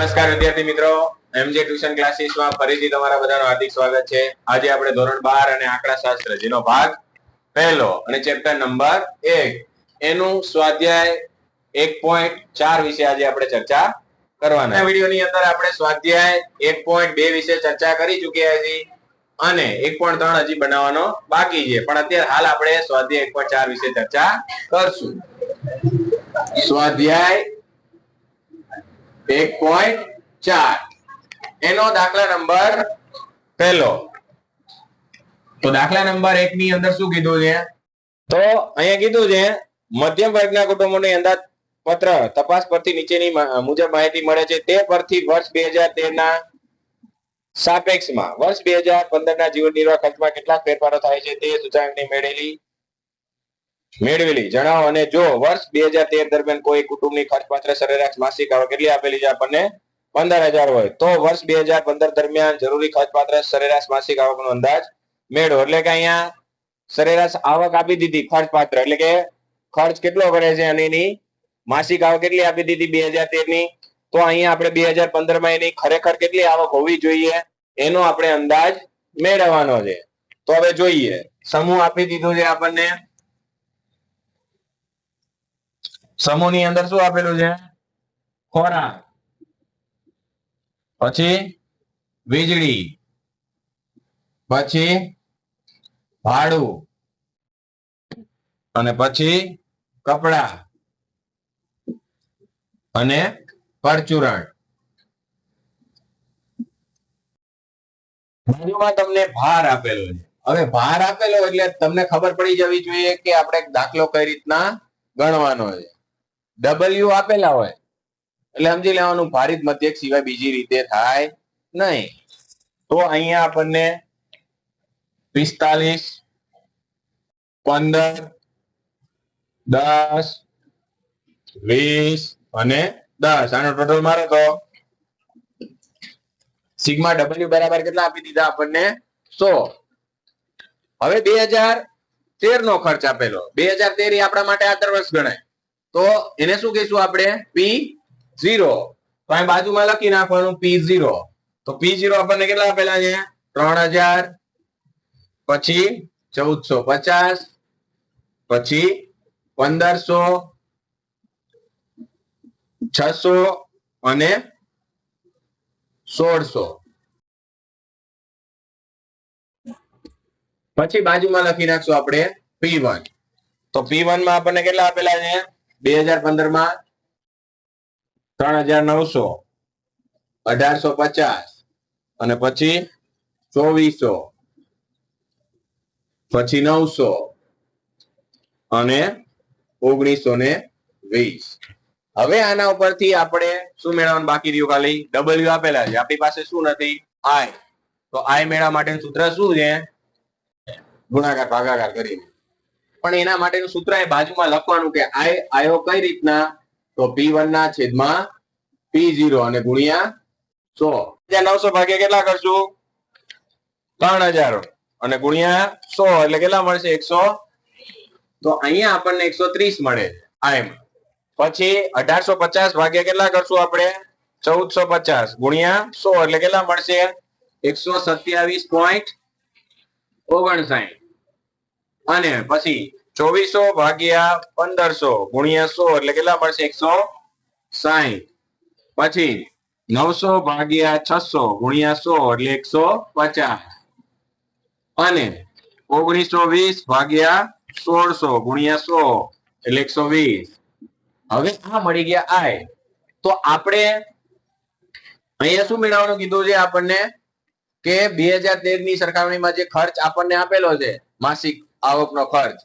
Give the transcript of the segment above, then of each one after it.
નમસ્કાર વિદ્યાર્થી મિત્રો, એમજે ટ્યુશન ક્લાસીસમાં ફરીથી તમારા બધાનું હાર્દિક સ્વાગત છે. આજે આપણે ધોરણ 12 અને આંકડાશાસ્ત્ર જેનો ભાગ પહેલો અને ચેપ્ટર નંબર 1 એનું સ્વાધ્યાય 1.4 વિશે આજે આપણે ચર્ચા કરવાના. આ વિડિયોની અંદર આપણે સ્વાધ્યાય 1.2 વિશે ચર્ચા કરી ચૂક્યા છીએ અને 1.3 હજી બનાવવાનો બાકી છે, પણ અત્યારે હાલ આપણે સ્વાધ્યાય 1.4 વિશે ચર્ચા કરશું. સ્વાધ્યાય 1.4 એનો દાખલા નંબર પહેલો. તો દાખલા નંબર 1 ની અંદર શું કીધું છે? તો અહીંયા કીધું છે મધ્યમ વર્ગના કુટુંબોની અંદાજપત્ર તપાસ પરથી નીચેની મુજબ માહિતી મળે છે. તે પરથી વર્ષ 2013 ના સાપેક્ષમાં વર્ષ 2015 ના જીવન નિર્વાહ ખર્ચમાં કેટલા ફેરફારો થાય છે તે સૂચકાંકની મેળવેલી જણાવો. અને જો વર્ષ 2013 દરમિયાન કોઈ કુટુંબની ખર્ચપાત્ર સરેરાશ માસિક આવક કેટલી આપેલી છે આપણને 15,000 હોય, તો વર્ષ 2015 દરમિયાન જરૂરી ખર્ચપાત્ર સરેરાશ માસિક આવકનો અંદાજ મેળવો. એટલે કે અહીંયા સરેરાશ આવક આપી દીધી ખર્ચપાત્ર, એટલે કે ખર્ચ કેટલો કરે છે અને એની માસિક આવક કેટલી આપી દીધી 2013 ની. તો અહીંયા આપણે 2015 માં એની ખરેખર કેટલી આવક હોવી જોઈએ એનો આપણે અંદાજ મેળવવાનો છે. તો હવે જોઈએ, સમૂહ આપી દીધું છે આપણને. સમૂહ ની અંદર શું આપેલું છે? ખોરાક, પછી વીજળી, પછી ભાડું અને પછી કપડા અને પરચુરણ. બાજુમાં તમને ભાર આપેલો છે. હવે ભાર આપેલો એટલે તમને ખબર પડી જવી જોઈએ કે આપણે દાખલો કઈ રીતના ગણવાનો છે. ડબલ્યુ આપેલા હોય એટલે સમજી લેવાનું ભારિત મધ્યક સિવાય બીજી રીતે થાય નહીં. તો અહીંયા આપણને 45, 15, 10, 20 અને 10 આનો ટોટલ મારો તો સિગ્મા ડબલ્યુ બરાબર કેટલા આપી દીધા આપણને? 100. હવે 2013 નો ખર્ચ આપેલો. 2013 એ આપણા માટે આદર વર્ષ ગણાય, તો એને શું કહીશું આપણે? P0. તો અહીં બાજુમાં લખી નાખવાનું P0. તો P0 આપણને કેટલા આપેલા છે? 3000, પછી 1450, પછી 1500, 600 અને 1600. પછી બાજુમાં લખી નાખશું આપણે P1. તો P1 માં આપણને કેટલા આપેલા છે? 2015 માં 3900, 1850 અને પછી 2400, પછી 900 અને 1920. હવે આના ઉપરથી આપણે શું મેળવવાનું બાકી રહ્યું? ખાલી ડબલ્યુ આપેલા છે. આપણી પાસે શું નથી? આઈ. તો આઈ મેળવવા માટેનું સૂત્ર શું છે? ગુણાકાર ભાગાકાર કરીને. પણ એના માટેનું સૂત્ર એ બાજુમાં લખવાનું કે આઈ આયો કઈ રીતના? તો P1 ના છેદમાં P0 અને ગુણ્યા 100. 900 ભાગ્યા કેટલા કરશું? 3000 અને ગુણ્યા 100 એટલે કેટલા મળશે? 100. તો અહીંયા આપણને 130 મળે છે આઈમાં. પછી 1850 ભાગ્યા કેટલા કરશું આપણે? 1450 ગુણ્યા 100 એટલે કેટલા મળશે? 127.59. અને પછી 2400 ભાગ્યા 1500 ગુણ્યા 100 એટલે કેટલા મળશે? 160. પછી 900 ભાગ્યા 600 ગુણ્યા 100 એટલે 150. અને 1920 ભાગ્યા 1600 ગુણ્યા 100 એટલે 120. હવે આ મળી ગયા આય. તો આપણે અહીંયા શું મેળવવાનું કીધું છે આપણને? કે 2013 ની સરખામણીમાં જે ખર્ચ આપણને આપેલો છે, માસિક આવકનો ખર્ચ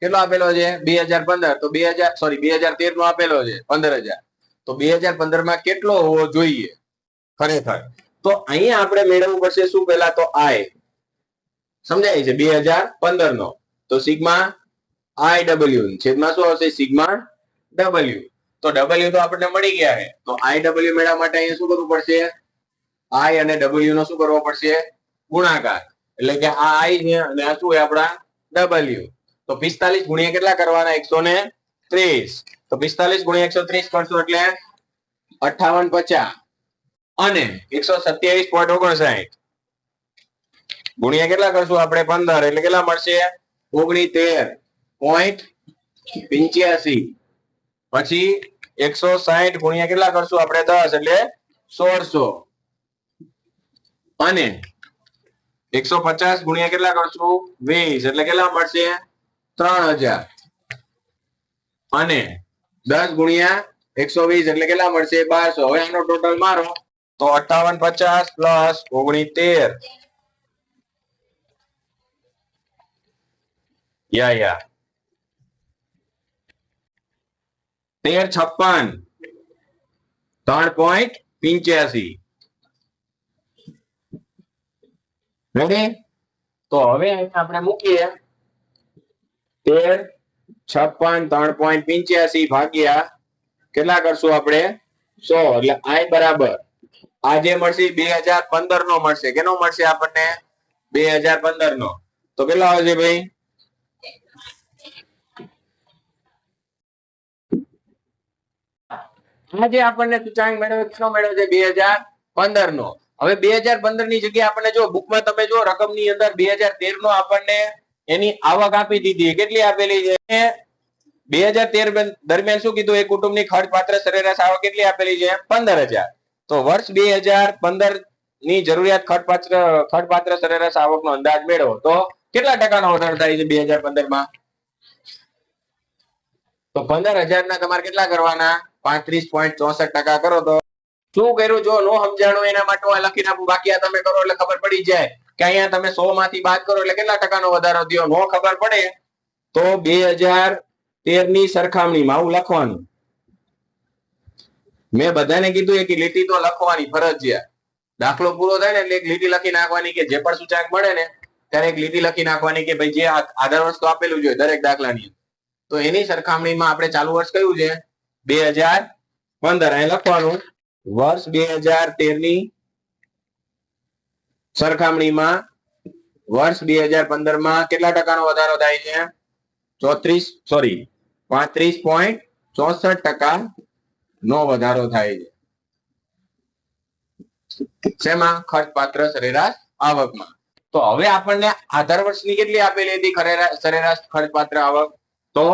કેટલો આપેલો છે? 2015. તો 2013 નો આપેલો છે 15,000. તો 2015 માં કેટલો હોવો જોઈએ ખરેખર? તો અહીંયા આપણે મેળવવું પડશે શું? પહેલા તો આય સમજાય છે 2015 નો. તો સિગ્મા આઈ ડબલ્યુ છેદમાં શું આવશે? Sigma W. તો ડબલ્યુ તો આપણને મળી ગયા છે. તો આઈ ડબલ્યુ મેળવવા માટે અહીંયા શું કરવું પડશે? આઈ અને ડબલ્યુ નો શું કરવો પડશે? ગુણાકાર. એટલે કે આ આઈ છે અને આ શું છે આપણા? ડબલ્યુ. તો 45 ગુણ્યા કેટલા કરવાના? 130. તો 45 ગુણ્યા 130 કરશો એટલે 5850. અને 127.59 ગુણ્યા કેટલા કરશું આપણે 15 એટલે કેટલા મળશે 69.85 પછી 160 ગુણ્યા કેટલા કરશું આપણે 10 એટલે 1600 અને 150 ગુણ્યા કેટલા કરશું 20 એટલે કેટલા મળશે 3000 અને 10 ગુણ્યા 120 એટલે કેટલા મળશે 1200 હવે આનો ટોટલ મારો તો 5850 પ્લસ 69 યા 1356 3.85 રેડી તો હવે અહીંયા આપણે મૂકીએ 1356 3.85 ભાગ્યા કેટલા કરશું આપણે 100 એટલે I બરાબર આ જે મળશે 2015 નો મળશે કેનો મળશે આપણને 2015 નો તો કેટલા આવશે ભાઈ આ જે આપણને સૂચાંક મેળવ્યો કેટલો મેળવ્યો છે 2015 નો હવે 2015 ની જગ્યાએ આપણને જો બુકમાં તમે જો રકમની અંદર 2013 નો આપણને એની આવક આપી દીધી કેટલી આપેલી છે 2013 દરમિયાન શું કીધું એક કુટુંબની ખર્ચપાત્ર સરેરાશ આવક કેટલી આપેલી છે 15000 તો વર્ષ 2015 ની જરૂરિયાત ખર્ચપાત્ર સરેરાશ આવકનો અંદાજ મેળવો તો કેટલા ટકાનો વધારો થાય છે 2015 માં તો 15000 ના તમારે કેટલા કરવાના 35.64% કરો તો શું કર્યું જો નો સમજાણું એના માટે હું લખી નાખું બાકી આ તમે કરો એટલે ખબર પડી જાય કે અહીંયા તમે 100 માંથી બાદ કરો એટલે કેટલા ટકાનો વધારો થયો નો ખબર પડે તો 2013 ની સરખામણીમાં આવું લખવાનું મેં બધાને કીધું એક લીટી તો લખવાની ફરજિયાત દાખલો પૂરો થાય ને એટલે એક લીટી લખી નાખવાની કે જે પણ સૂચક મળે ને ત્યારે એક લીટી લખી નાખવાની કે ભાઈ જે આધાર વર્ષ તો આપેલું જોઈએ દરેક દાખલાની તો એની સરખામણીમાં આપણે ચાલુ વર્ષ કયું છે 2015 અહીં લખવાનું વર્ષ 2013 ની સરખામણીમાં વર્ષ 2015 માં કેટલા ટકાનો વધારો થાય છે 35.64% નો વધારો થાય છે શેમાં ખર્ચપાત્ર સરેરાશ આવકમાં તો હવે આપણને આધાર વર્ષની કેટલી આપેલી હતી સરેરાશ ખર્ચપાત્ર આવક તો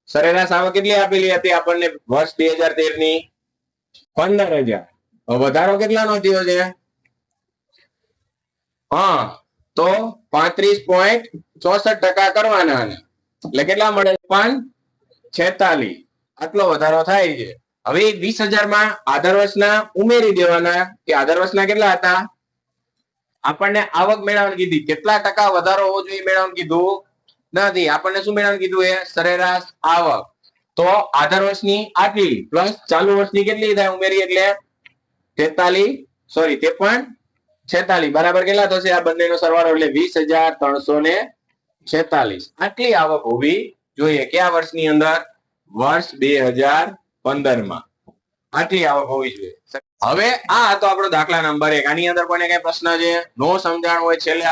સરેરાશ આવક કેટલી આપેલી હતી આપણને વર્ષ 2013 ની 15000 વધારો કેટલાનો થયો છે હા તો 35.64% કરવાના એટલે કેટલા મળે 46 આટલો વધારો થાય છે હવે 20000 માં આધાર વર્ષના ઉમેરી દેવાના કે આધાર વર્ષના કેટલા હતા આપણને આવક મેળવવાની કીધી કેટલા ટકા વધારો હોવો જોઈએ મેળવવાનું કીધું નથી આપણને શું મેળવવાનું કીધું એ સરેરાશ આવક તો આધાર વર્ષની આટલી પ્લસ ચાલુ વર્ષની કેટલી થાય ઉમેરી એટલે 53 બરાબર કેટલા થશે આ બંનેનો સરવાળો એટલે 20346 આટલી આવક હોવી જોઈએ કયા વર્ષની અંદર વર્ષ 2015 માં આટલી આવક હોવી જોઈએ હવે આ હતો આપણો દાખલા નંબર 1 આની અંદર કોઈને કઈ પ્રશ્ન છે નો સમજાણ હોય છેલ્લે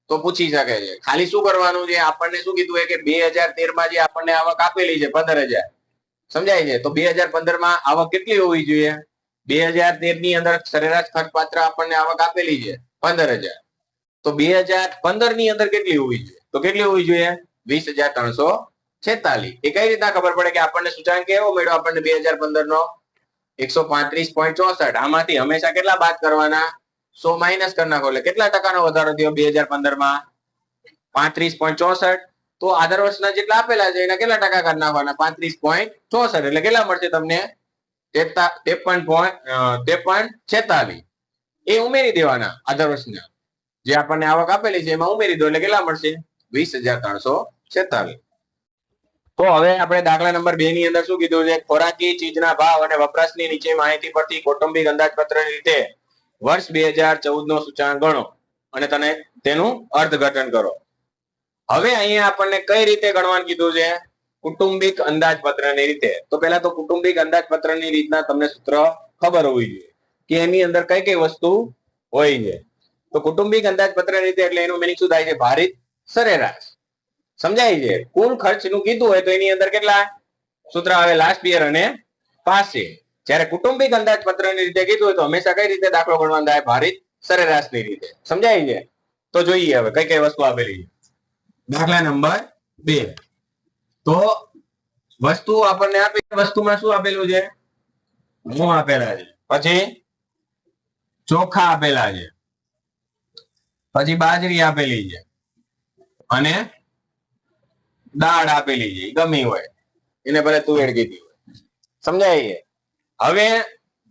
તો પૂછી શકે છે ખાલી શું કરવાનું છે આપણને શું કીધું કે 2013 માં જે આપણને આવક આપેલી છે 15000 સમજાય છે તો 2015 માં આવક કેટલી હોવી જોઈએ 2013 ની અંદર સરેરાશ ખર્ચપાત્ર આપણને આવક આપેલી છે 15000 તો 2015 ની અંદર કેટલી હોવી જોઈએ તો કેટલી હોવી જોઈએ 20346 એ કઈ રીતના ખબર પડે કે આપણને સૂચાંક કેવો મળ્યો આપણને 2015 નો 135.64 આમાંથી હંમેશા કેટલા બાદ કરવાના 100 માઇનસ કરી નાખો એટલે કેટલા ટકાનો વધારો થયો 2015 માં 35.64 તો આધાર વર્ષના જેટલા આપેલા છે એના કેટલા ટકા કરી નાખવાના 35.64 એટલે કેટલા મળશે તમને 53.46 એ ઉમેરી દેવાના આધાર વર્ષના જે આપણને આવક આપેલી છે એમાં ઉમેરી દો એટલે કેટલા મળશે 20346 તો હવે આપણે દાખલા નંબર 2 ની અંદર શું કીધું છે ખોરાકી ચીજના ભાવ અને વપરાશની નીચે માહિતી પરથી કૌટુંબિક અંદાજપત્રની રીતે વર્ષ 2014 નો સૂચાંક ગણો અને તેનું અર્થઘટન કરો હવે અહીંયા આપણને કઈ રીતે ગણવાનું કીધું છે કુટુંબિક અંદાજપત્રની રીતે તો પહેલા તો કુટુંબિક અંદાજપત્રની રીતના તમને સૂત્ર ખબર હોવી જોઈએ કે એની અંદર કઈ કઈ વસ્તુ હોય છે તો કુટુંબિક અંદાજપત્રની રીતે એટલે એનું મીનિંગ શું થાય છે ભારિત સરેરાશ સમજાય છે કુલ ખર્ચનું કીધું હોય તો એની અંદર કેટલા સૂત્ર આવે લાસ્ટ યર અને પાસ જ્યારે કુટુંબિક અંદાજપત્રની રીતે કીધું હોય તો હંમેશા કઈ રીતે દાખલો ગણવાનો થાય? ભારિત સરેરાશની રીતે. સમજાય છે? તો જોઈએ હવે કઈ કઈ વસ્તુ આપેલી છે. દાખલા નંબર 2. તો વસ્તુ આપણને આપી, વસ્તુમાં શું આપેલું છે? ઘઉં આપેલા છે, પછી ચોખા આપેલા છે, પછી બાજરી આપેલી છે અને દાળ આપેલી છે. ગમી હોય એને ભલે તુવેર કીધી હોય. સમજાય છે? હવે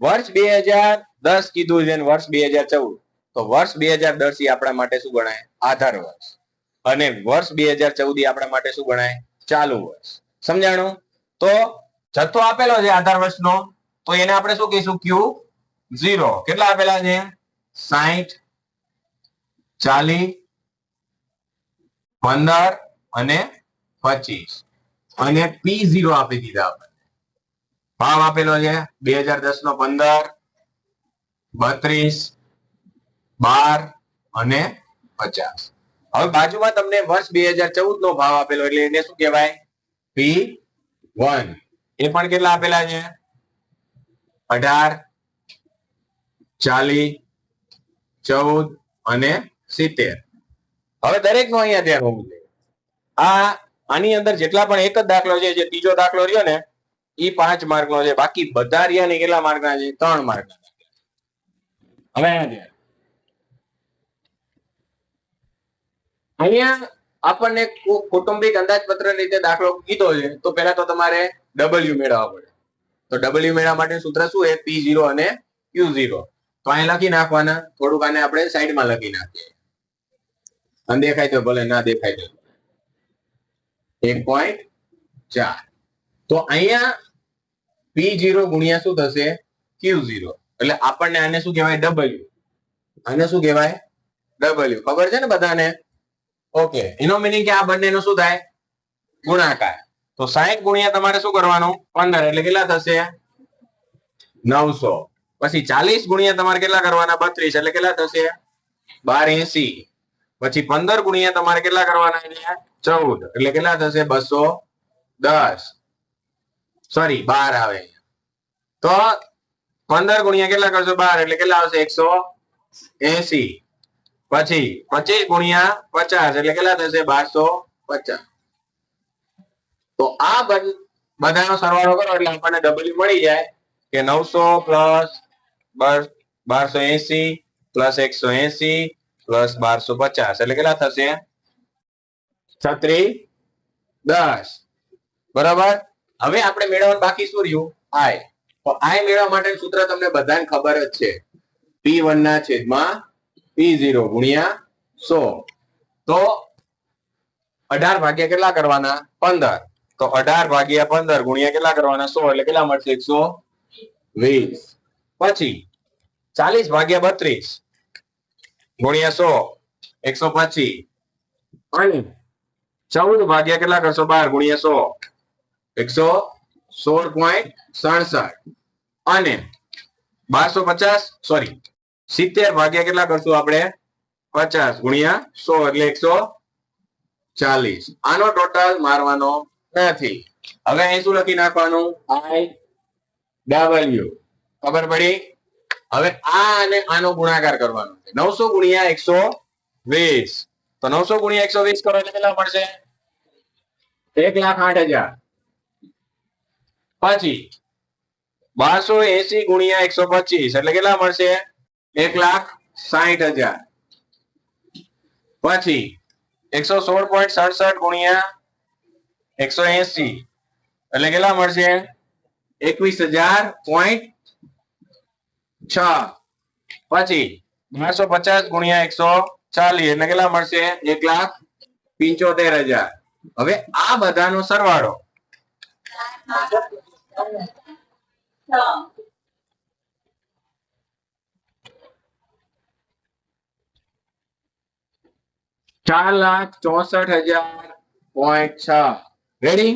વર્ષ 2010 કીધું છે, વર્ષ 2014. તો વર્ષ 2010 આપણા માટે શું ગણાય? આધાર વર્ષ. અને વર્ષ 2014 આપણા માટે શું ગણાય? ચાલુ વર્ષ. સમજાણું? તો જથ્થો આપેલો છે આધાર વર્ષનો, તો એને આપણે શું કહીશું? Q0. કેટલા આપેલા છે? 60, 40, 15 અને 25. અને P0 આપી દીધા આપણે. ભાવ આપેલો છે 2010 નો 15, 32, 12 અને 50. હવે બાજુમાં તમને વર્ષ 2014 નો ભાવ આપેલો, એટલે એને શું કહેવાય? P1. એ પણ કેટલા આપેલા છે? 18, 40, 14 અને 70. હવે દરેક નો અહીંયા ધ્યાન હોવું જોઈએ. આની અંદર જેટલા પણ એક જ દાખલો છે, જે ત્રીજો દાખલો રહ્યો ને, એ 5 માર્ક નો છે. બાકી બધા રહ્યા ને કેટલા માર્ક ના છે? 3 માર્ક ના. હવે અહીંયા આપણને કૌટુંબિક અંદાજપત્ર રીતે દાખલો કીધો છે, તો પહેલા તો તમારે W મેળવવા પડે. તો W મેળવવા માટે સૂત્ર શું છે? P0 અને Q0. તો અહીં લખી નાખવાના. થોડુંક આને આપણે સાઈડમાં લખી નાખીએ. અને દેખાય તો ભલે, ના દેખાય તો 1.4. તો અહીંયા P0 ગુણ્યા શું થશે? Q0. એટલે આપણને આને શું કહેવાય? W. આને શું કહેવાય? W. ખબર છે ને બધાને? ઓકે. એનો મીનિંગ કે આ બંનેનો શું થાય? ગુણાકાર. તો 60 ગુણ્યા તમારે શું કરવાનું? 15. એટલે કેટલા થશે? 900. પછી 40 ગુણ્યા તમારે કેટલા કરવાના? 32. એટલે કેટલા થશે? 1280. પછી 15 ગુણ્યા તમારે કેટલા કરવાના? 14. એટલે કેટલા થશે? 210. સોરી, 12 આવે. તો 15 ગુણ્યા કેટલા કરશો? 12. એટલે કેટલા આવશે? 180. પછી 25 ગુણ્યા 50. એટલે કેટલા થશે? 1250. તો આ બધાનો સરવાળો કરો એટલે આપણને W મળી જાય કે 900 પ્લસ 1280 પ્લસ 180 પ્લસ 1250. એટલે કેટલા થશે? 3610. બરાબર. હવે આપણે મેળવવાનું બાકી શું રહ્યું? I. તો I મેળવવા માટે સૂત્ર તમને બધાને ખબર જ છે. P1 ના છેદમાં P0 ગુણ્યા 100. તો 18 ભાગ્યા કેટલા કરવાના? 15. તો 18 ભાગ્યા 15 ગુણ્યા કેટલા કરવાના? 100. એટલે કેટલા મળશે? 120. પછી 40 ભાગ્યા 32 ગુણ્યા 100, 125. અને 14 ભાગ્યા કેટલા કરશો? 12 ગુણ્યા 100, 116.67. અને 1250, સોરી 70 ભાગ્યા કેટલા કરશું આપણે? 50 ગુણ્યા 100 એટલે 140. આનો ટોટલ મારવાનો નથી. હવે અહીં શું લખી નાખવાનું? I W. ખબર પડી? હવે આ અને આનો ગુણાકાર કરવાનો છે. 900 ગુણ્યા 120. તો 900 ગુણ્યા 120 કરો એટલે કેટલા મળશે? 1,08,000. પછી 1280 ગુણ્યા 125 એટલે કેટલા મળશે? 1,60,000. પછી 116.67 ગુણ્યા 180 એટલે કેટલા મળશે? 21,000.6. પછી 1250 ગુણ્યા 140 એટલે કેટલા મળશે? 1,75,000. હવે આ બધાનો સરવાળો 4,64,000.6. રેડી?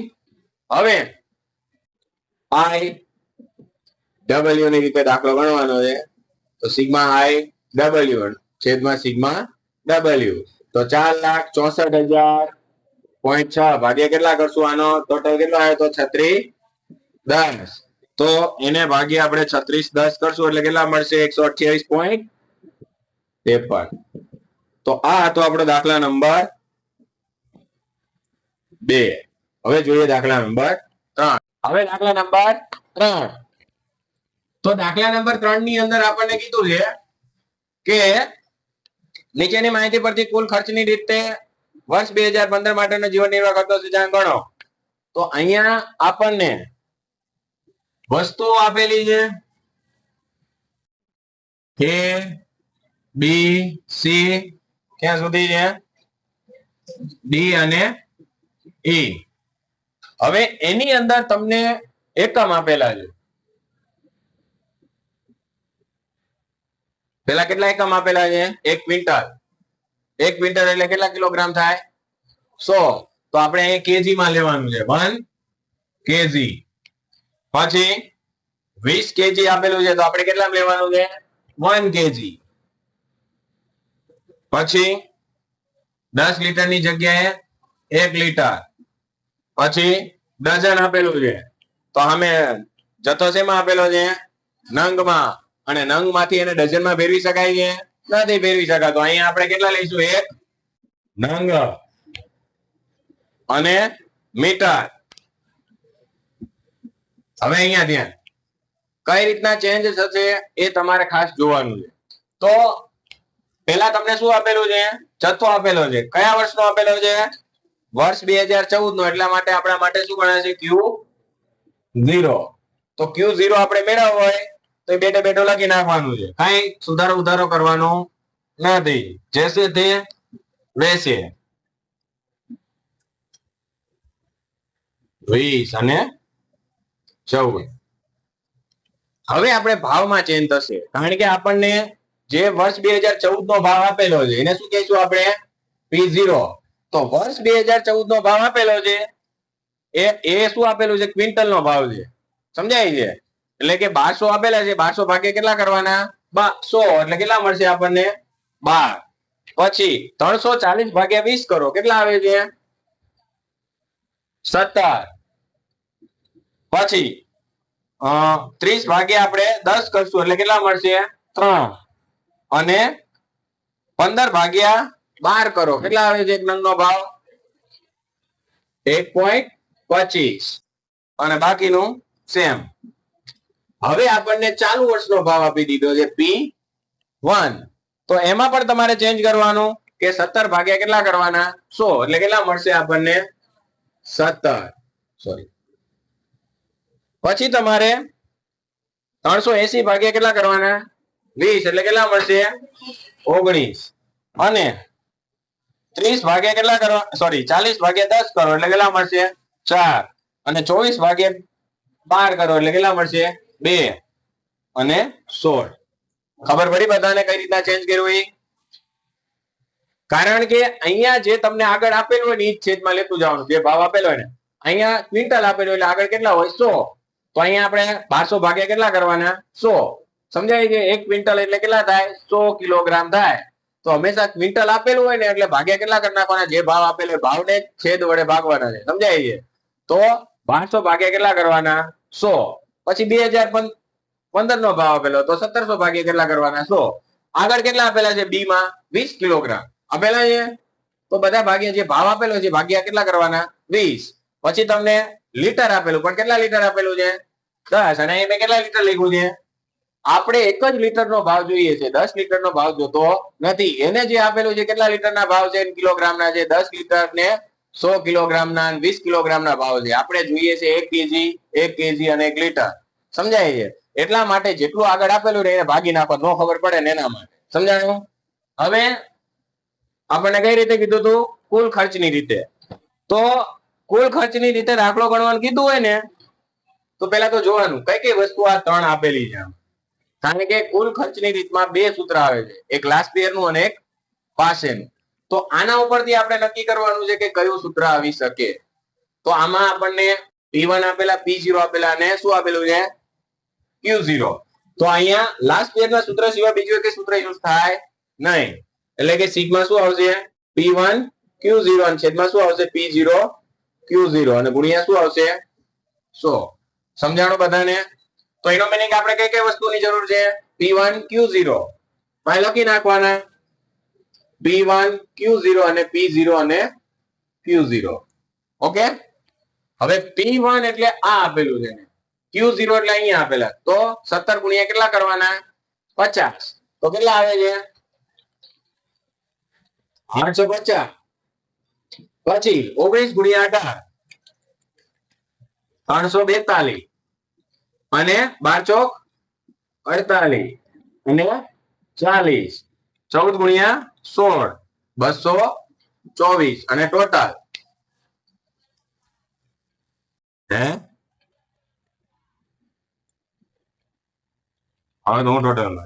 હવે I W ની રીતે દાખલો ગણવાનો છે. તો સિગ્મા I W છેદમાં સિગ્મા W. તો 4,64,000.6 ભાગ્યા કેટલા કરશું? આનો ટોટલ કેટલો આવ્યો? તો 3610. તો એને ભાગ્યા આપણે 36 10 કરશું એટલે કેટલા મળશે? 128.53. તો આ હતો આપણો દાખલા નંબર 2. હવે જોઈએ દાખલા નંબર 3. હવે દાખલા નંબર 3. તો દાખલા નંબર 3 ની અંદર આપણને કીધું છે કે નીચેની માહિતી પરથી કુલ ખર્ચની રીતે વર્ષ 2015 માટેનો જીવન નિર્વાહ કરતો સૂચકાંક ગણો. તો અહીંયા આપણને વસ્તુઓ આપેલી છે A B C ક્યાં સુધી છે? D અને E. હવે એની અંદર તમને એકમ આપેલા છે. પેલા કેટલા એકમ આપેલા છે? 1 ક્વિન્ટલ. 1 ક્વિન્ટલ એટલે કેટલા કિલોગ્રામ થાય? 100. તો આપણે અહીં કેજી માં લેવાનું છે, 1 કેજી. પછી 20 કેજી આપેલું છે તો આપણે કેટલા લેવાનું છે? 1 કેજી. પછી 10 લીટરની જગ્યાએ 1 લીટર. પછી ડઝન આપેલું છે તો અમે જથ્થો શેમાં આપેલો છે? નંગમાં. અને નંગમાંથી એને ડઝનમાં ફેરવી શકાય છે? નથી ફેરવી શકાતો. અહીંયા આપણે કેટલા લઈશું? 1 નંગ અને મીટર. હવે અહીંયા ધ્યાન, કઈ રીતના ચેન્જ થશે એ તમારે ખાસ જોવાનું છે. તો પેલા તમને શું આપેલું છે? જથ્થો આપેલો છે. કયા વર્ષનો આપેલો છે? વર્ષ 2014 નો. એટલા માટે આપણા માટે શું ગણાશે? Q0. તો Q0 આપણે મેળવવો હોય તો બેઠે બેઠો લખી નાખવાનું છે. કઈ સુધારો ઉધારો કરવાનો નથી. જેસે તે વેસે. 20 અને 14. હવે આપણે ભાવમાં ચેન્જ થશે કારણ કે આપણને જે વર્ષ 2014 નો ભાવ આપેલો છે એને શું કહીશું આપણે? P0. તો વર્ષ 2014 નો ભાવ આપેલો છે એ શું આપેલું છે? ક્વિન્ટલ નો ભાવ છે. સમજાય છે? એટલે કે 1200 આપેલા છે. 1200 ભાગ્યા કેટલા કરવાના? 100. એટલે કેટલા મળશે આપણને? 12. પછી 340 ભાગ્યા 20 કરો. કેટલા આવે છે? 17. પછી 30 ભાગ્યા આપણે 10 કરશું એટલે કેટલા મળશે? 3. અને 15 ભાગ્યા 12 કરો. કેટલા આવે છે એક નંગનો ભાવ? 1.25. અને બાકીનું સેમ. હવે આપણને ચાલુ વર્ષનો ભાવ આપી દીધો છે P1. તો એમાં પણ તમારે ચેન્જ કરવાનું કે 17 ભાગ્યા કેટલા કરવાના? 100. એટલે કેટલા મળશે આપણને? 17. સોરી. પછી તમારે 380 ભાગ્યા કેટલા કરવાના? 20. એટલે કેટલા મળશે? 19. અને 30 ભાગ્યા કેટલા કરવા? સોરી, 40 ભાગ્યા 10 કરો એટલે કેટલા મળશે? 4. અને 24 ભાગ્યા 12 કરો એટલે કેટલા મળશે? 2. અને 16. ખબર પડી બધાને કઈ રીતના ચેન્જ કર્યું એ? કારણ કે અહીંયા જે તમને આગળ આપેલું હોય ને એ જ છેદમાં લેતું જવાનું. જે ભાવ આપેલો હોય ને, અહીંયા ક્વિન્ટલ આપેલું એટલે આગળ કેટલા હોય? 100. તો અહીંયા આપણે 1200 ભાગ્યા કેટલા કરવાના? 100. સમજાય છે? 1 ક્વિન્ટલ એટલે કેટલા થાય? 100 કિલોગ્રામ થાય. તો હંમેશા ક્વિન્ટલ આપેલું હોય ને એટલે ભાગ્યા કેટલા કરી નાખવાના? જે ભાવ આપેલો હોય ભાવને છેદ વડે ભાગવાના છે. સમજાય છે? તો 1200 ભાગ્યા કેટલા કરવાના? 100. પછી 2015 નો ભાવ આપેલો તો 1700 ભાગ્યા કેટલા કરવાના? 100. આગળ કેટલા આપેલા છે? બી માં 20 કિલોગ્રામ આપેલા છે. તો બધા ભાગ્યા જે ભાવ આપેલો છે ભાગ્યા કેટલા કરવાના? 20. પછી તમને લીટર આપેલું પણ કેટલા લીટર આપેલું છે? 10. અને મેં કેટલા લીટર લખ્યું છે? આપણે એક જ લીટરનો ભાવ જોઈએ છે, 10 લીટરનો ભાવ જોતો નથી. એને જે આપેલું છે કેટલા લીટરના ભાવ છે? કિલોગ્રામના છે. 10 લીટર ને 100 કિલોગ્રામના 20 કિલોગ્રામના ભાવ છે. આપણે જોઈએ છે 1 કેજી, 1 કેજી અને 1 લીટર. સમજાય છે? એટલા માટે જેટલું આગળ આપેલું રહે એને ભાગી નાખો, ન ખબર પડે ને એના માટે. સમજાયું? હવે આપણને કઈ રીતે કીધું હતું? કુલ ખર્ચની રીતે. તો કુલ ખર્ચની રીતે દાખલો ગણવાનું કીધું હોય ને તો પેલા તો જોવાનું કઈ કઈ વસ્તુ આ 3 આપેલી છે. કારણ કે કુલ ખર્ચની રીતમાં 2 સૂત્ર આવે છે, એક લાસ્ટ યર નું અને એક પાસેનું. તો આના ઉપરથી આપણે નક્કી કરવાનું છે કે કયું સૂત્ર આવી શકે. તો આમાં આપણને P1 આપેલા, P0 આપેલા અને શું આપેલું છે? Q0. તો અહીંયા લાસ્ટ યર ના સૂત્ર સિવાય બીજું એક સૂત્ર યુઝ થાય નહીં. એટલે કે સિગ્મા શું આવશે? P1 Q0 અને છેદમાં શું આવશે? P0 Q0 અને ગુણ્યા શું આવશે? 100. સમજાણો બધાને? તો એનો મિનિંગ આપણે કઈ કઈ વસ્તુની જરૂર છે? P1 Q0 અહીં લખી નાખવાના P1 Q0 અને P0 અને Q0. ઓકે, હવે P1 એટલે આ આપેલું છે, Q0 એટલે અહીંયા આપેલા, તો 17 ગુણ્યા કેટલા કરવાના? 50. તો કેટલા આવે છે? 850. પછી 19 ગુણ્યા 18 342 અને 12 ચોક 48 અને 40. 14 ગુણ્યા 16 224 અને ટોટલ હવે તો હું ટોટલ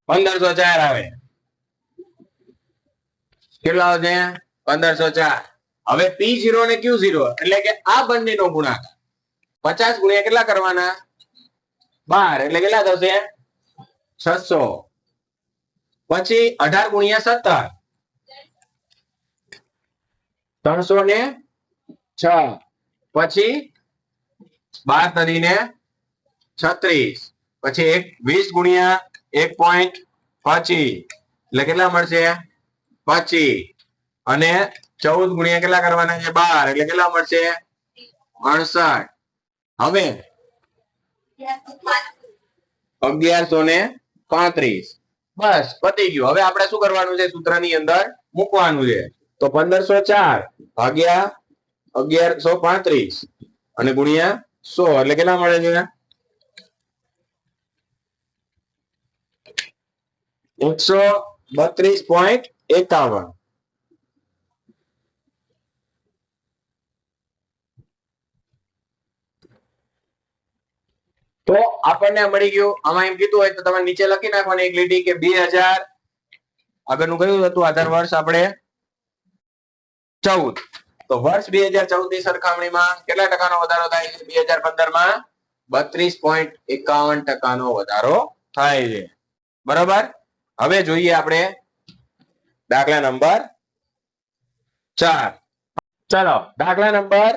1504 આવે. કેટલો આવશે? 1504. હવે P0 અને Q0 એટલે કે આ બંનેનો ગુણાકાર 50 ગુણ્યા કેટલા કરવાના? 12 એટલે કેટલા થશે? 600. પછી 18 ગુણ્યા 17 306. પછી 12 તરીને 36. પછી 20 ગુણ્યા 1.25 એટલે કેટલા મળશે? 25. અને 14 ગુણ્યા કેટલા કરવાના છે? 12 એટલે કેટલા મળશે? 68. હવે 1135. બસ પતી ગયું. હવે આપણે શું કરવાનું છે? સૂત્રની અંદર મૂકવાનું છે. તો 1504 ભાગ્યા 1135 અને ગુણ્યા 100 એટલે કેટલા મળે છે? 132.51. તો આપણને મળી ગયું. આમાં એમ કીધું હોય તો તમે નીચે લખી નાખવાની એક લીટી કે 2000 આગળનું કયું હતું? આધાર વર્ષ આપણે 14. તો વર્ષ 2014 ની સરખામણીમાં કેટલા ટકાનો વધારો થાય છે? 2015 માં 32.51% વધારો થાય છે. બરાબર. હવે જોઈએ આપણે દાખલા નંબર 4. ચલો દાખલા નંબર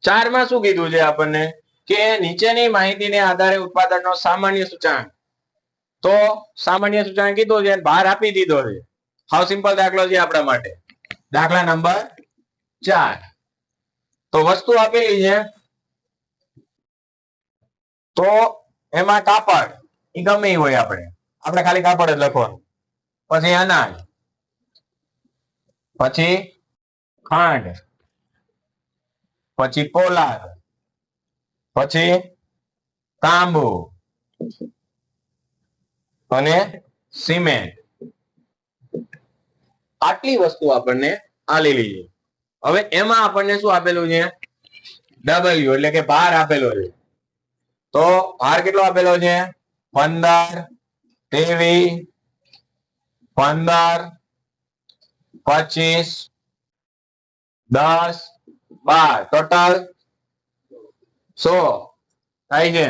4 માં શું કીધું છે આપણને કે નીચેની માહિતીને આધારે ઉત્પાદનનો સામાન્ય સૂચાંક. તો સામાન્ય સૂચાંક કીધું છે, બહાર આપી દીધો છે. હાવ સિમ્પલ દાખલો છે આપણા માટે. દાખલા નંબર 4. તો વસ્તુ આપેલી છે, તો એમાં કાપડ એ ગમે એ હોય, આપણે ખાલી કાપડ જ લખવાનું. પછી અનાજ, પછી ખાંડ, પછી પોલાદ, પછી તાંબુ અને સિમેન્ટ. આટલી વસ્તુ આપણને આલેલી છે. હવે એમાં આપણને શું આપેલું છે? W એટલે કે ભાર આપેલો છે. તો ભાર કેટલો આપેલો છે? 15, 23, 15, 25, 10, 12 ટોટલ 100 થાય છે.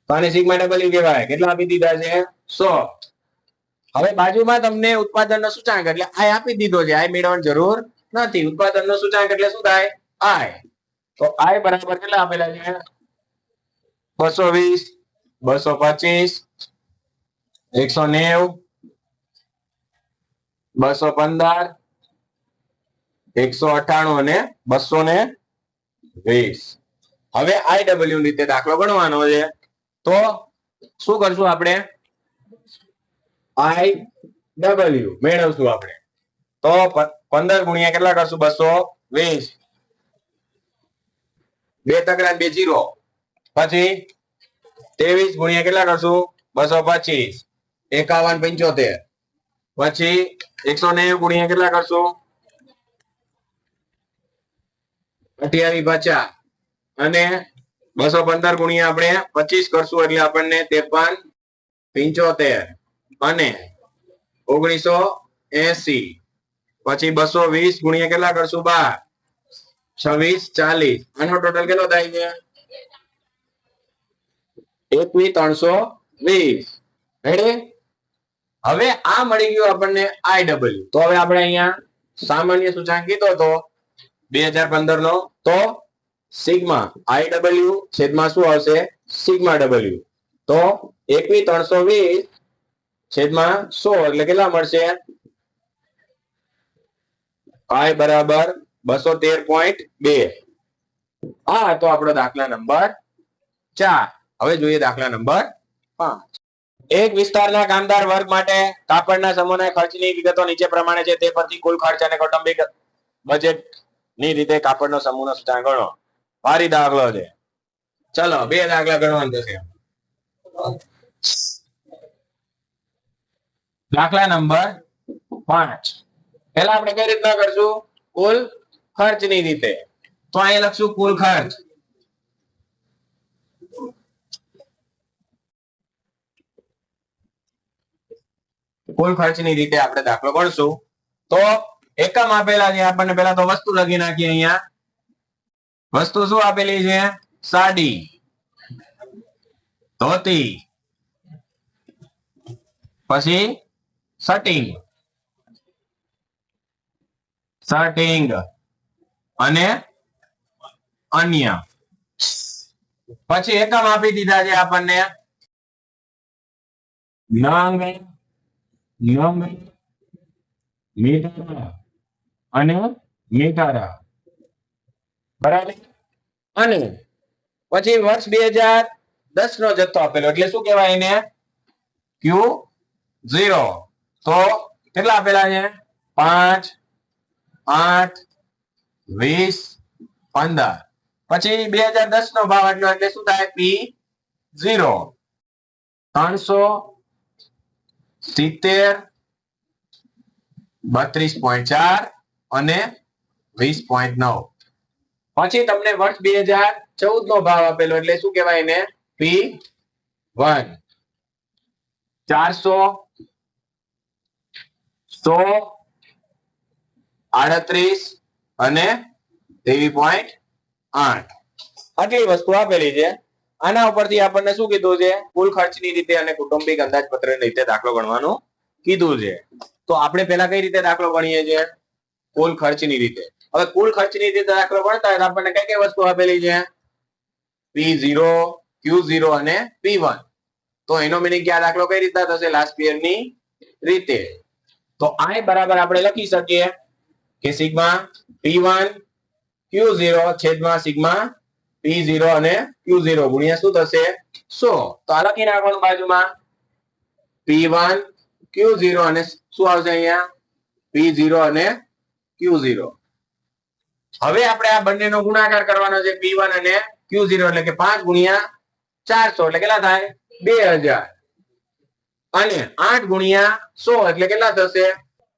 તો આને સિગ્મા W કહેવાય. કેટલા આપી દીધા છે? 100. હવે બાજુમાં તમને ઉત્પાદનનો સૂચાંક એટલે I આપી દીધો છે. I મેળવવાની જરૂર નથી. ઉત્પાદનનો સૂચાંક એટલે શું થાય? I. તો I બરાબર કેટલા આપેલા છે? 220, 225, 190, 215, 198 અને 220. હવે IW રીતે દાખલો ગણવાનો છે. તો શું કરશું આપણે? IW મેળવશું આપણે. તો 15 ગુણ્યા કેટલા કરશું? 220. 2 તકડા 2 0. પછી 23 ગુણ્યા કેટલા કરશું? 225. 51 75. પછી 190 ગુણ્યા કેટલા કરશું? 28 50. અને 215 ગુણ્યા આપણે 25 કરશું એટલે આપણને 53 75 અને 1980. પછી 220 ગુણ્યા કેટલા કરશું? 12, 26 40. આનો ટોટલ કેટલો થાય છે? 21320. રેડી? હવે આ મળી ગયું આપણને IW. તો હવે આપણે અહીંયા સામાન્ય સૂચાંક કીધો તો 2015 નો, તો સિગ્મા આઈ ડબલ્યુ છેદમાં શું આવશે સિગ્મા ડબલ્યુ. તો 21,320 છેદમાં 100 એટલે કેટલા મળશે I બરાબર 213.2. આ હતો આપણો દાખલા નંબર 4. હવે જોઈએ દાખલા નંબર 5. એક વિસ્તારના કામદાર વર્ગ માટે કાપડના સમૂહના ખર્ચની વિગતો નીચે પ્રમાણે છે. તે પરથી કુલ ખર્ચ અને કૌટુંબિક બજેટ ની રીતે કાપડનો સમૂહનો સૂચના ગણો. ભારી દાખલો છે. ચલો 2 દાખલા ગણવાનું થશે. દાખલા નંબર 5. પહેલા આપણે કઈ રીતના કરશું કુલ ખર્ચની રીતે. તો અહીંયા લખશું કુલ ખર્ચ. કુલ ખર્ચની રીતે આપણે દાખલો ગણશું. તો એકમ આપેલા છે આપણને. પહેલા તો વસ્તુ લખી નાખીએ. અહીંયા વસ્તુ શું આપેલી છે સાડી, ધોતી, પછી શર્ટિંગ અને અન્ય. પછી એકમ આપી દીધા છે આપણને નંગ, મીટર અને મીટર. બરાબર. અને પછી વર્ષ 2010 નો જથ્થો આપેલો એટલે શું કહેવાય એને Q0. તો કેટલા આપેલા છે 5, 8, 20, 15. પછી 2010 નો ભાવ એટલો એટલે શું થાય P0 370, 32.4 અને 20.9. પછી તમને વર્ષ 2014 નો ભાવ આપેલો એટલે શું કહેવાય એને P1 400, 100, 38 અને 23.8. આટલી વસ્તુ આપેલી છે. આના ઉપરથી આપણને શું કીધું છે કુલ ખર્ચની રીતે અને કૌટુંબિક અંદાજપત્રની રીતે દાખલો ગણવાનું કીધું છે. તો આપણે પહેલા કઈ રીતે દાખલો ગણીએ છીએ કુલ ખર્ચની રીતે. હવે કુલ ખર્ચની રીતે દાખલો ગણતા હોય તો આપણને કઈ કઈ વસ્તુ આપેલી છે P0, Q0 અને P1. તો એનો મીનિંગ કે આ દાખલો કઈ રીતના થશે લાસ્ટ યર ની રીતે. તો I બરાબર આપણે લખી શકીએ કે સિગ્મા P1 Q0 છેદમાં સિગ્મા P0 અને Q0 ગુણ્યા શું થશે 100. તો આ લખી નાખવાનું બાજુમાં P1 Q0 અને શું આવશે અહીંયા P0 અને Q0. હવે આપણે આ બંનેનો ગુણાકાર કરવાનો છે P1 અને Q0 એટલે કે 5 ગુણ્યા 400 એટલે કેટલા થાય 2000 અને 8 ગુણ્યા 100 એટલે કેટલા થશે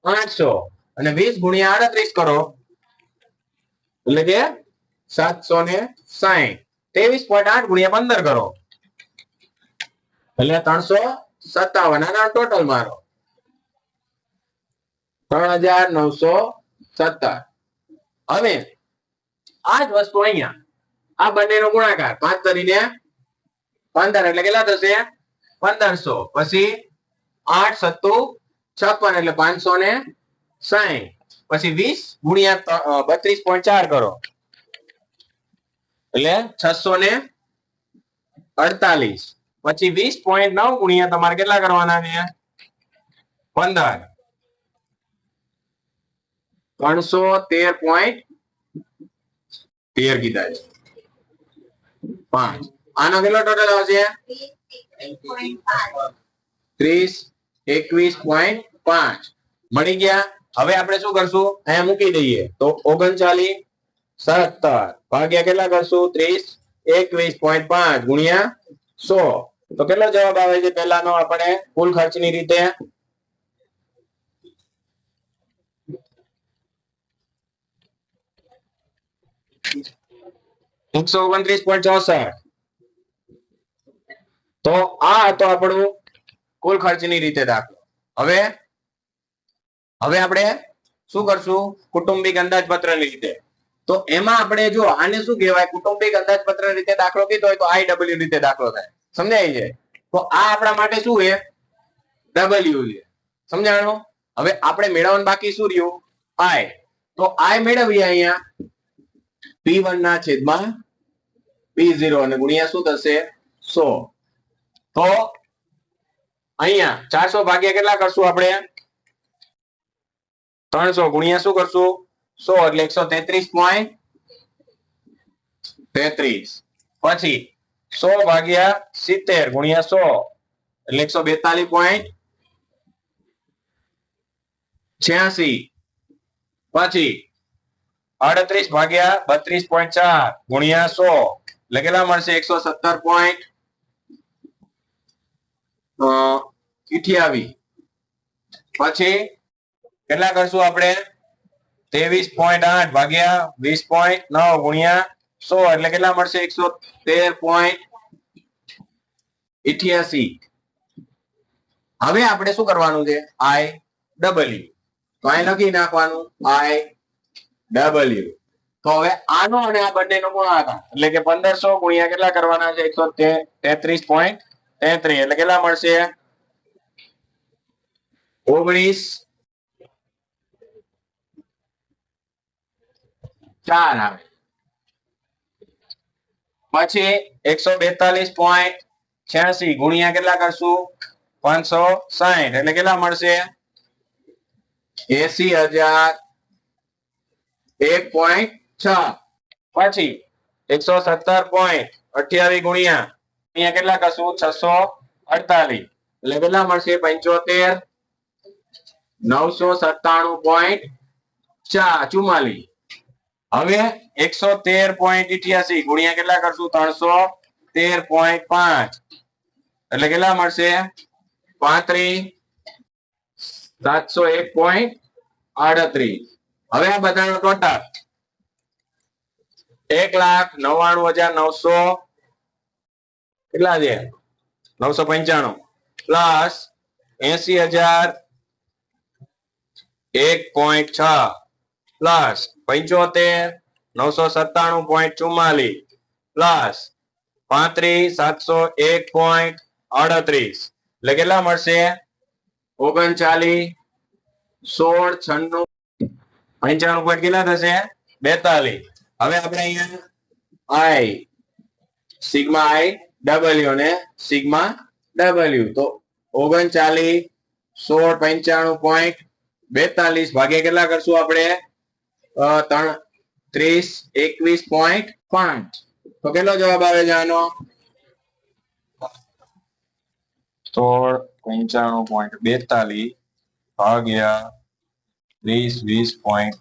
800 અને 20 ગુણ્યા 38 કરો એટલે કે 760. 23.8 ગુણ્યા 15 કરો એટલે 357. આના ટોટલ મારો 3917. હવે આ જ વસ્તુ અહીંયા આ બંનેનો ગુણાકાર 5 કરીને 15 એટલે કેટલા થશે 1500. પછી 8 સત્તુ 56 એટલે 560. પછી 20 ગુણ્યા 32.4 કરો એટલે 648. પછી 20.9 ગુણ્યા તમારે કેટલા કરવાના છે 15 313.13 કીધા છે 5. આનો કેટલો ટોટલ આવશે 3021.5 મળી ગયા. હવે આપણે શું કરશું અહીંયા મૂકી દઈએ તો 3917 ભાગ્યા કેટલા કરશું 3021.5 ગુણ્યા 100. તો કેટલો જવાબ આવે છે પહેલાનો આપણે કુલ ખર્ચની રીતે 129.64. તો આ હતો આપણું કુલ ખર્ચની રીતે દાખલો. હવે આપણે શું કરશું કૌટુંબિક અંદાજપત્રની રીતે. તો એમાં આપણે જો આને શું કહેવાય કૌટુંબિક અંદાજપત્ર રીતે દાખલો કીધો હોય તો IW રીતે દાખલો થાય. સમજાય છે. તો આ આપણા માટે શું છે W છે. સમજાણું. હવે આપણે મેળવવાનું બાકી શું રહ્યું I. તો I મેળવીએ અહીંયા P1 ના છેદમાં P0 અને ગુણ્યા શું થશે 100. તો અહીંયા 400 ભાગ્યા કેટલા કરશું આપણે 300 ગુણ્યા શું કરશું 100 એટલે 133.33. પછી 100 ભાગ્યા 70 ગુણ્યા 100 એટલે 142.86. પછી 38 ભાગ્યા 32.4 ગુણ્યા 100 એટલે કેટલા મળશે 117.28. પછી કેટલા કરશું આપણે 23.8 ભાગ્યા 20.9 ગુણ્યા 100 એટલે કેટલા મળશે 113.88. હવે આપણે શું કરવાનું છે I W. તો અહીં લખી નાખવાનું I W. તો હવે આનો અને આ બંનેનો ગુણાકાર એટલે કે 1500 ગુણ્યા કેટલા કરવાના છે 133.33 એટલે કેટલા મળશે 19.4 આવે. પછી 142.86 ગુણ્યા કેટલા કરશું 560 એટલે કેટલા મળશે 80,001.6. પછી 117.28 ગુણ્યા કેટલા કરશું 648 એટલે કેટલા મળશે 75,997.44. હવે 113.88 ગુણ્યા કેટલા કરશું 313.5 એટલે કેટલા મળશે 35,701.38. હવે આ બધાનો ટોટલ 1,99,900 કેટલા છે 995 પ્લસ 80,001.6 પ્લસ 75,997.44 પ્લસ 35,701.38 એટલે કેટલા મળશે 39, 16, 96, 95 કેટલા થશે 42. હવે આપણે અહીંયા I સિગ્મા I W અને સિગ્મા W તો 39, 16, 95.42 ભાગ્યા કેટલા કરશું આપણે 30, 21.5. તો કેટલો જવાબ આવે છે આનો 1695.42 ભાગ્યા 30, 20.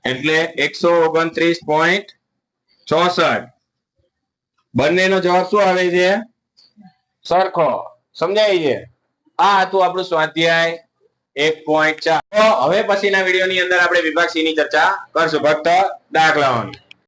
એટલે 129.64. બંનેનો જવાબ શું આવે છે સરખો. સમજાય છે. આ હતું આપણું સ્વાધ્યાય 1.4. હવે પછીના વિડીયોની અંદર આપણે વિભાગ C ની ચર્ચા કરશું ફક્ત દાખલાઓની.